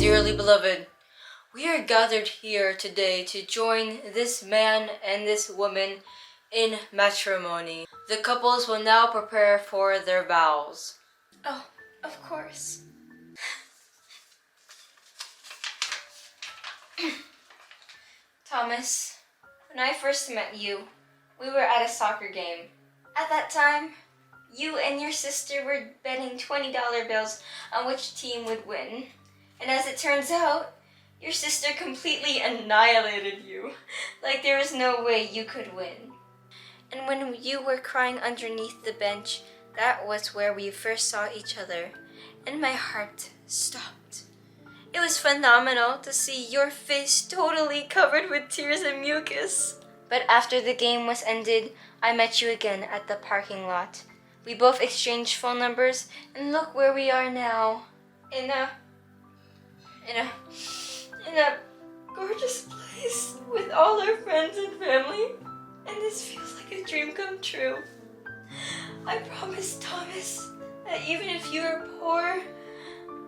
Dearly beloved, we are gathered here today to join this man and this woman in matrimony. The couples will now prepare for their vows. Oh, of course. Thomas, when I first met you, we were at a soccer game. At that time, you and your sister were betting $20 bills on which team would win. And as it turns out, your sister completely annihilated you. Like there was no way you could win. And when you were crying underneath the bench, that was where we first saw each other. And my heart stopped. It was phenomenal to see your face totally covered with tears and mucus. But after the game was ended, I met you again at the parking lot. We both exchanged phone numbers, and look where we are now. In a gorgeous place with all our friends and family. And this feels like a dream come true. I promise, Thomas, that even if you are poor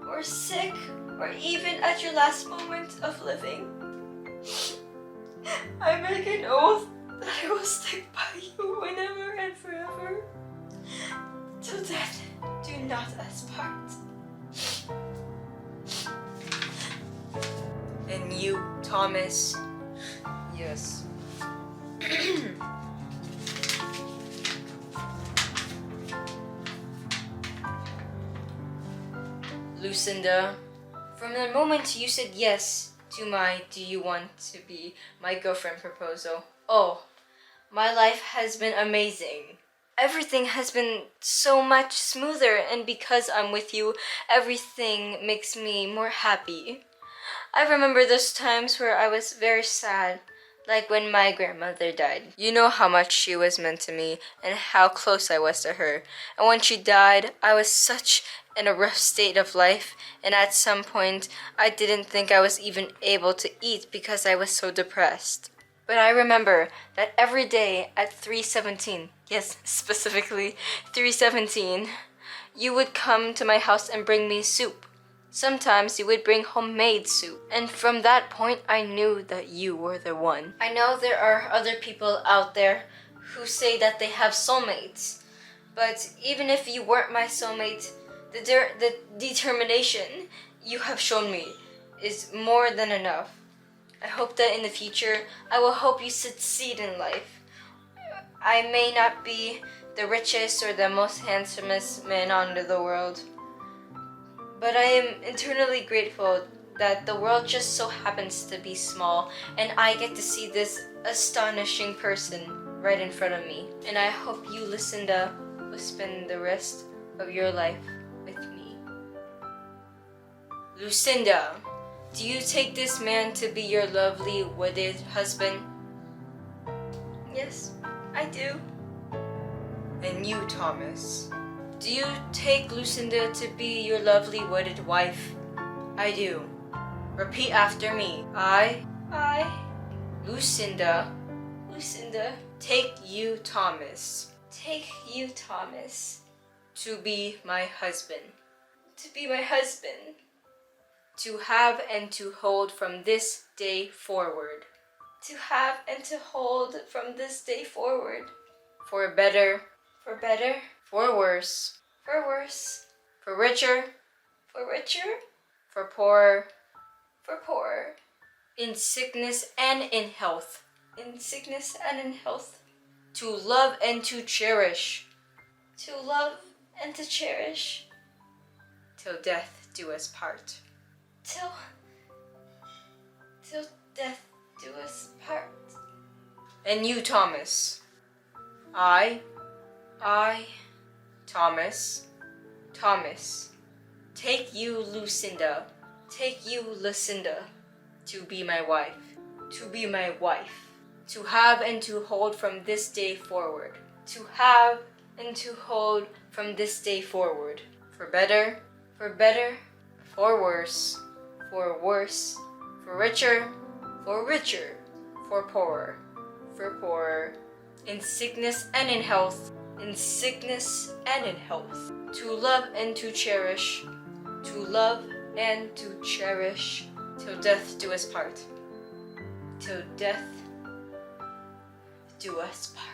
or sick or even at your last moment of living, I make an oath that I will stick by you whenever and forever. Till death do not us part. And you, Thomas, Yes. Lucinda, from the moment you said yes to my "do you want to be my girlfriend" proposal, oh, my life has been amazing. Everything has been so much smoother, and because I'm with you, everything makes me more happy. I remember those times where I was very sad, like when my grandmother died. You know how much she was meant to me and how close I was to her. And when she died, I was such in a rough state of life, and at some point, I didn't think I was even able to eat because I was so depressed. But I remember that every day at 3:17, yes, specifically 3:17, you would come to my house and bring me soup. Sometimes you would bring homemade soup. And from that point, I knew that you were the one. I know there are other people out there who say that they have soulmates. But even if you weren't my soulmate, the determination you have shown me is more than enough. I hope that in the future, I will help you succeed in life. I may not be the richest or the most handsomest man under the world, but I am eternally grateful that the world just so happens to be small and I get to see this astonishing person right in front of me. And I hope you, Lucinda, will spend the rest of your life with me. Lucinda, do you take this man to be your lovely wedded husband? Yes, I do. And you, Thomas, do you take Lucinda to be your lovely wedded wife? I do. Repeat after me. I, Lucinda, take you, Thomas, take you, Thomas, to be my husband. to be my husband. To have and to hold from this day forward. To have and to hold from this day forward. For better, For better, for worse, for worse, for richer, for richer, for poorer, for poorer, in sickness and in health. in sickness and in health. To love and to cherish. To love and to cherish. Till death do us part. Till death do us part. And you, Thomas. I, Thomas, take you, Lucinda, to be my wife, to have and to hold from this day forward, for better, for worse, for richer, for poorer, in sickness and in health, to love and to cherish, and to cherish till death do us part. Till death do us part.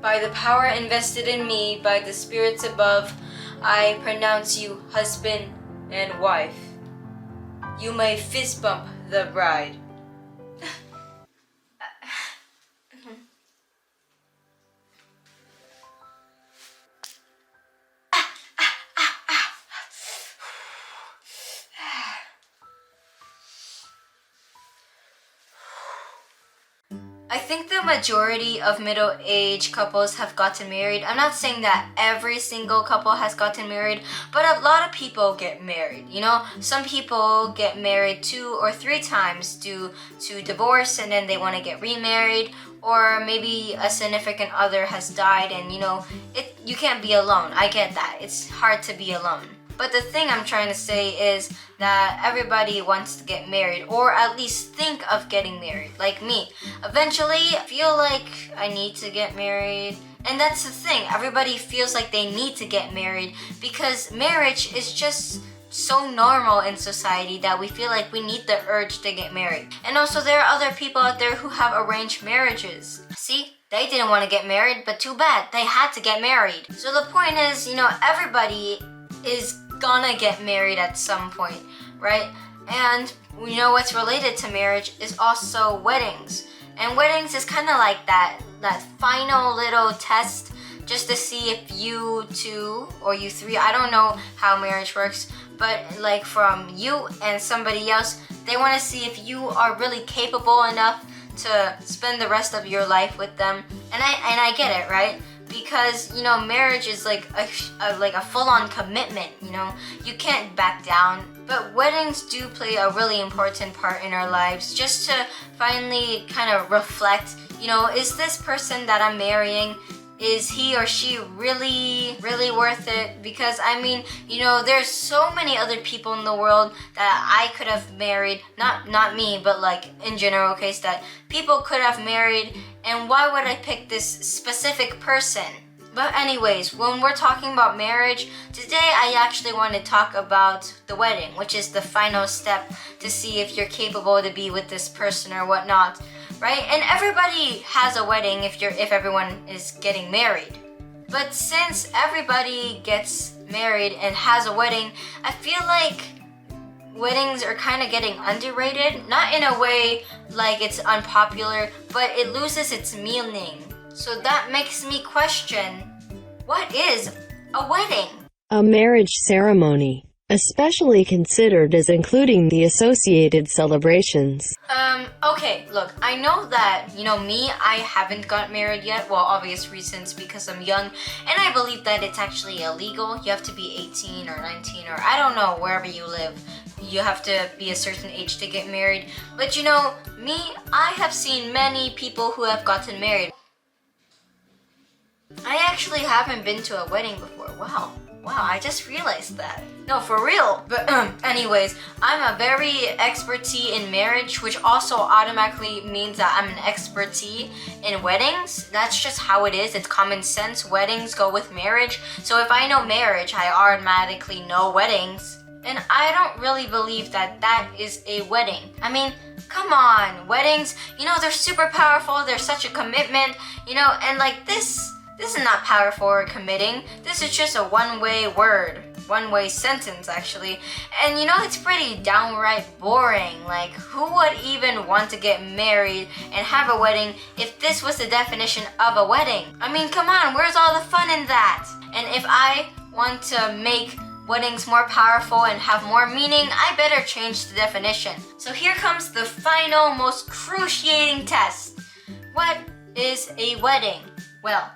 By the power invested in me by the spirits above, I pronounce you husband and wife. You may fist bump the bride. I think the majority of middle-aged couples have gotten married. I'm not saying that every single couple has gotten married, but a lot of people get married. You know, some people get married 2 or 3 times due to divorce and then they want to get remarried, or maybe a significant other has died and you can't be alone. I get that. It's hard to be alone. But the thing I'm trying to say is that everybody wants to get married, or at least think of getting married, like me. Eventually, I feel like I need to get married. And that's the thing, everybody feels like they need to get married because marriage is just so normal in society that we feel like we need the urge to get married. And also, there are other people out there who have arranged marriages. See? They didn't want to get married, but too bad, they had to get married. So the point is, everybody is gonna get married at some point, right? And what's related to marriage is also weddings. And weddings is kind of like that final little test just to see if you 2 or you 3, I don't know how marriage works, but like from you and somebody else, they want to see if you are really capable enough to spend the rest of your life with them. And I get it, right? Because marriage is like a full-on commitment. You can't back down. But weddings do play a really important part in our lives, just to finally kind of reflect, is this person that I'm marrying, is he or she really worth it? Because there's so many other people in the world that I could have married, not me, but like in general case, that people could have married, and why would I pick this specific person? But anyways, when we're talking about marriage, today I actually want to talk about the wedding, which is the final step to see if you're capable to be with this person or whatnot, right? And everybody has a wedding if everyone is getting married. But since everybody gets married and has a wedding, I feel like weddings are kind of getting underrated. Not in a way like it's unpopular, but it loses its meaning. So that makes me question, what is a wedding? A marriage ceremony, especially considered as including the associated celebrations. Okay, look, I know that, me, I haven't got married yet, well, obvious reasons, because I'm young, and I believe that it's actually illegal. You have to be 18 or 19, or I don't know, wherever you live. You have to be a certain age to get married. But me, I have seen many people who have gotten married. I actually haven't been to a wedding before. Wow, I just realized that. No, for real. But anyways, I'm a very expertise in marriage, which also automatically means that I'm an expertise in weddings. That's just how it is. It's common sense. Weddings go with marriage. So if I know marriage, I automatically know weddings. And I don't really believe that is a wedding. Come on, weddings, they're super powerful. They're such a commitment, and like this is not powerful or committing. This is just a one-way word, one-way sentence actually. And it's pretty downright boring. Like, who would even want to get married and have a wedding if this was the definition of a wedding? Come on, where's all the fun in that? And if I want to make weddings more powerful and have more meaning, I better change the definition. So here comes the final, most cruciating test. What is a wedding? Well,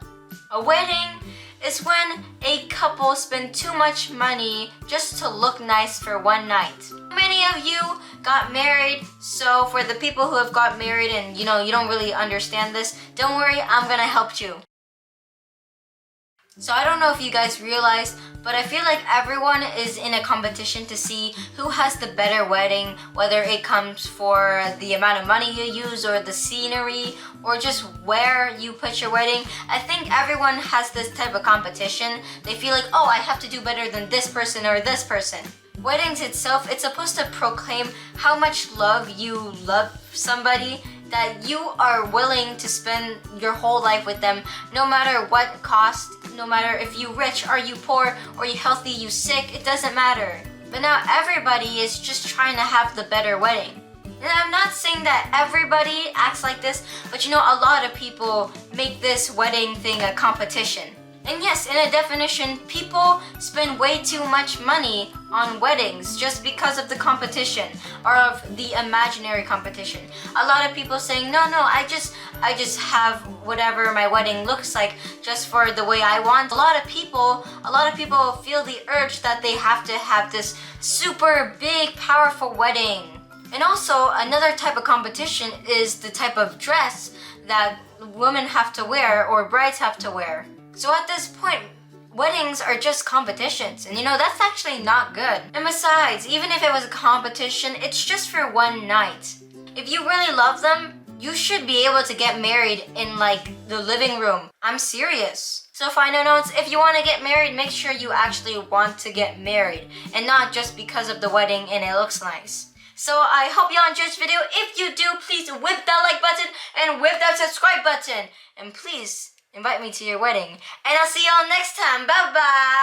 a wedding is when a couple spend too much money just to look nice for one night. Many of you got married, so for the people who have got married and you don't really understand this, don't worry, I'm gonna help you. So I don't know if you guys realize, but I feel like everyone is in a competition to see who has the better wedding, whether it comes for the amount of money you use or the scenery or just where you put your wedding. I think everyone has this type of competition. They feel like, oh, I have to do better than this person or this person. Weddings itself, it's supposed to proclaim how much love you love somebody, that you are willing to spend your whole life with them, no matter what cost, no matter if you rich, are you poor, or you healthy, you sick, it doesn't matter. But now everybody is just trying to have the better wedding. And I'm not saying that everybody acts like this, but you know, a lot of people make this wedding thing a competition. And yes, in a definition, people spend way too much money on weddings just because of the competition or of the imaginary competition. A lot of people saying, no, I just have whatever my wedding looks like just for the way I want. A lot of people feel the urge that they have to have this super big, powerful wedding. And also, another type of competition is the type of dress that women have to wear or brides have to wear. So at this point, weddings are just competitions, and you know, that's actually not good. And besides, even if it was a competition, it's just for one night. If you really love them, you should be able to get married in like the living room. I'm serious. So final notes, if you want to get married, make sure you actually want to get married and not just because of the wedding and it looks nice. So I hope you enjoyed this video. If you do, please whip that like button and whip that subscribe button. And please invite me to your wedding. And I'll see y'all next time. Bye bye.